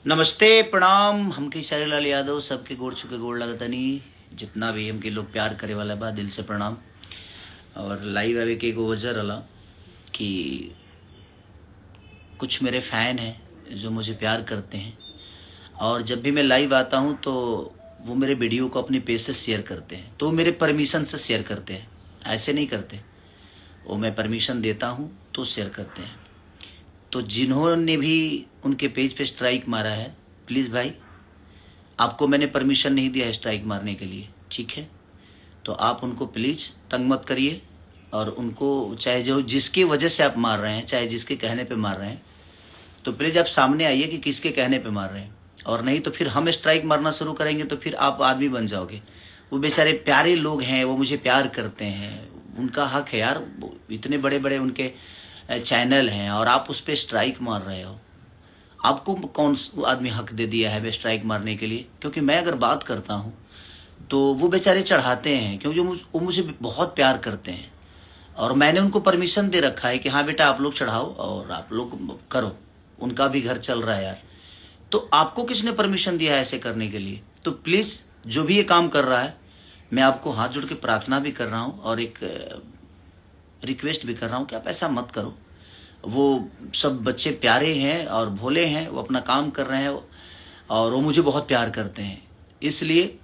नमस्ते प्रणाम। हमके लाल यादव सबके गोड़ छुके गोड़ लगतनी। जितना भी हमके लोग प्यार करे वाला बा दिल से प्रणाम। और लाइव आवे के एगो वजह रहा कि कुछ मेरे फैन हैं जो मुझे प्यार करते हैं, और जब भी मैं लाइव आता हूं तो वो मेरे वीडियो को अपने पेज से शेयर करते हैं। तो वो मेरे परमिशन से शेयर करते हैं, ऐसे नहीं करते। वो मैं परमिशन देता हूं तो शेयर करते हैं। तो जिन्होंने भी उनके पेज पे स्ट्राइक मारा है, प्लीज़ भाई, आपको मैंने परमिशन नहीं दिया है स्ट्राइक मारने के लिए, ठीक है? तो आप उनको प्लीज़ तंग मत करिए। और उनको चाहे जो जिसकी वजह से आप मार रहे हैं, चाहे जिसके कहने पे मार रहे हैं, तो प्लीज़ आप सामने आइए कि किसके कहने पे मार रहे हैं। और नहीं तो फिर हम स्ट्राइक मारना शुरू करेंगे तो फिर आप आदमी बन जाओगे। वो बेचारे प्यारे लोग हैं, वो मुझे प्यार करते हैं, उनका हक है यार। इतने बड़े बड़े उनके चैनल हैं और आप उस पर स्ट्राइक मार रहे हो। आपको कौन आदमी हक दे दिया है स्ट्राइक मारने के लिए? क्योंकि मैं अगर बात करता हूं तो वो बेचारे चढ़ाते हैं, क्योंकि वो मुझे बहुत प्यार करते हैं। और मैंने उनको परमिशन दे रखा है कि हाँ बेटा आप लोग चढ़ाओ और आप लोग करो, उनका भी घर चल रहा है यार। तो आपको किसने परमिशन दिया है ऐसे करने के लिए? तो प्लीज जो भी ये काम कर रहा है, मैं आपको हाथ जोड़ के प्रार्थना भी कर रहा हूं और एक रिक्वेस्ट भी कर रहा हूं कि आप ऐसा मत करो। वो सब बच्चे प्यारे हैं और भोले हैं, वो अपना काम कर रहे हैं और वो मुझे बहुत प्यार करते हैं। इसलिए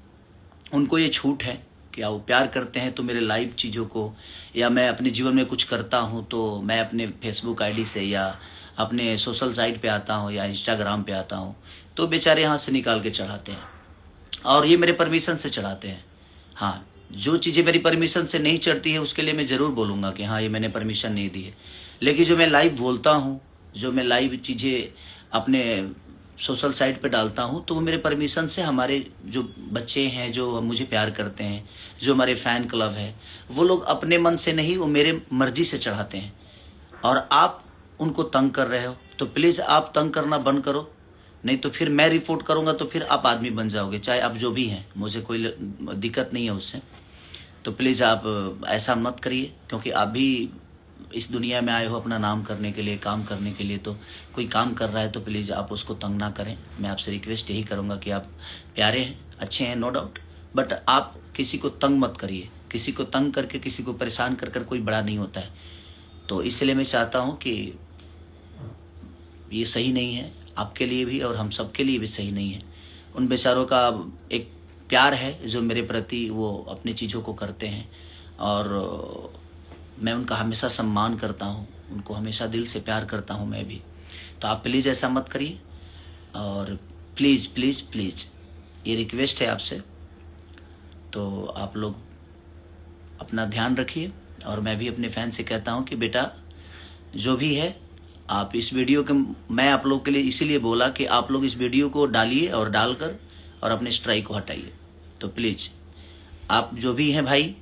उनको ये छूट है कि वो प्यार करते हैं तो मेरे लाइव चीज़ों को, या मैं अपने जीवन में कुछ करता हूं तो मैं अपने फेसबुक आईडी से या अपने सोशल साइट पे आता हूं या इंस्टाग्राम पे आता हूं, तो बेचारे यहाँ से निकाल के चढ़ाते हैं और ये मेरे परमिशन से चढ़ाते हैं। हाँ, जो चीज़ें मेरी परमिशन से नहीं चढ़ती है उसके लिए मैं ज़रूर बोलूँगा कि हाँ ये मैंने परमिशन नहीं दी है। लेकिन जो मैं लाइव बोलता हूँ, जो मैं लाइव चीज़ें अपने सोशल साइट पे डालता हूँ, तो वो मेरे परमिशन से हमारे जो बच्चे हैं, जो मुझे प्यार करते हैं, जो हमारे फ़ैन क्लब है, वो लोग अपने मन से नहीं, वो मेरे मर्जी से चढ़ाते हैं। और आप उनको तंग कर रहे हो, तो प्लीज़ आप तंग करना बंद करो, नहीं तो फिर मैं रिपोर्ट करूंगा तो फिर आप आदमी बन जाओगे। चाहे आप जो भी हैं, मुझे कोई दिक्कत नहीं है उससे। तो प्लीज़ आप ऐसा मत करिए, क्योंकि आप भी इस दुनिया में आए हो अपना नाम करने के लिए, काम करने के लिए। तो कोई काम कर रहा है तो प्लीज़ आप उसको तंग ना करें। मैं आपसे रिक्वेस्ट यही करूँगा कि आप प्यारे हैं, अच्छे हैं, नो डाउट, बट आप किसी को तंग मत करिए। किसी को तंग करके, किसी को परेशान कर कर कोई बड़ा नहीं होता है। तो इसलिए मैं चाहता हूँ कि ये सही नहीं है, आपके लिए भी और हम सब के लिए भी सही नहीं है। उन बेचारों का एक प्यार है जो मेरे प्रति वो अपनी चीज़ों को करते हैं, और मैं उनका हमेशा सम्मान करता हूँ, उनको हमेशा दिल से प्यार करता हूँ मैं भी। तो आप प्लीज़ ऐसा मत करिए, और प्लीज़ प्लीज़ प्लीज़ ये रिक्वेस्ट है आपसे। तो आप लोग अपना ध्यान रखिए। और मैं भी अपने फैन से कहता हूँ कि बेटा जो भी है, आप इस वीडियो के, मैं आप लोग के लिए इसीलिए बोला कि आप लोग इस वीडियो को डालिए और डालकर और अपने स्ट्राइक को हटाइए। तो प्लीज़ आप जो भी हैं भाई,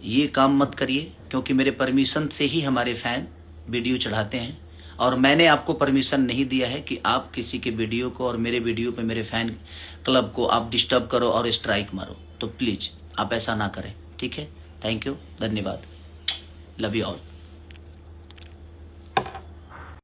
ये काम मत करिए, क्योंकि मेरे परमिशन से ही हमारे फैन वीडियो चढ़ाते हैं। और मैंने आपको परमिशन नहीं दिया है कि आप किसी के वीडियो को और मेरे वीडियो पे, मेरे फैन क्लब को आप डिस्टर्ब करो और स्ट्राइक मारो। तो प्लीज़ आप ऐसा ना करें, ठीक है? थैंक यू, धन्यवाद, लव यू ऑल।